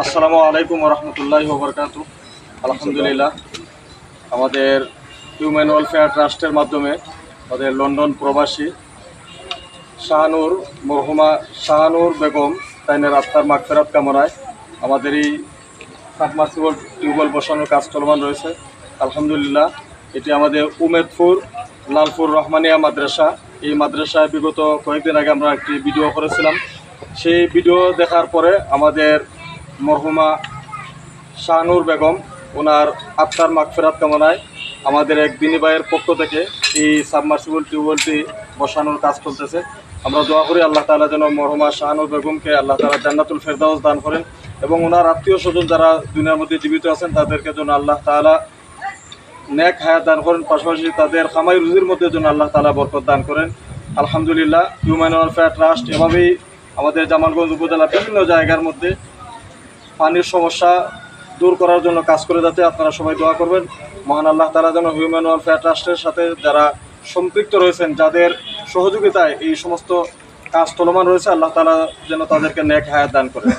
আসসালামু আলাইকুম রহমতুল্লাহি ওয়া বারাকাতুহু। আলহামদুলিল্লাহ, আমাদের হিউম্যান ওয়েলফেয়ার ট্রাস্টের মাধ্যমে আমাদের লন্ডন প্রবাসী শাহানুর মরহুমা শাহানুর বেগম তাইনের আত্মার মাগফিরাত কামনায় আমাদের এই সাবমার্সিবল টিউবওয়েল বসানোর কাজ চলমান রয়েছে। আলহামদুলিল্লাহ, এটি আমাদের উমেদপুর লালপুর রহমানিয়া মাদ্রাসা। এই মাদ্রাসায় বিগত কয়েকদিন আগে আমরা একটি ভিডিও করেছিলাম। সেই ভিডিও দেখার পরে আমাদের মরহুমা শাহানুর বেগম ওনার আত্মার মাগফিরাত কামনায় আমাদের এক দিনী ভাইয়ের পক্ষ থেকে এই সাবমার্সিবল টিউবওয়েলটি বসানোর কাজ চলতেছে। আমরা দোয়া করি আল্লাহ তাআলা যেন মরহুমা শাহানুর বেগমকে আল্লাহ তাআলা জান্নাতুল ফেরদাউস দান করেন এবং ওনার আত্মীয় স্বজন যারা দুনিয়ার মধ্যে জীবিত আছেন তাদেরকে যেন আল্লাহ তাআলা নেক হায়াত দান করেন, পাশাপাশি তাদের খামাই রুজির মধ্যে যেন আল্লাহ তাআলা বরকত দান করেন। আলহামদুলিল্লাহ, হিউম্যান ওয়েলফেয়ার ট্রাস্ট এভাবেই আমাদের জামালগঞ্জ উপজেলার বিভিন্ন জায়গার মধ্যে পানির সমস্যা দূর করার জন্য কাজ করে যাচ্ছে। আপনারা সবাই দোয়া করবেন মহান আল্লাহ তাআলা যেন হিউম্যান ওয়েলফেয়ার ট্রাস্টের সাথে যারা সম্পৃক্ত রয়েছেন, যাদের সহযোগিতায় এই সমস্ত কাজ চলমান রয়েছে, আল্লাহ তাআলা যেন তাদেরকে নেক হায়াত দান করেন।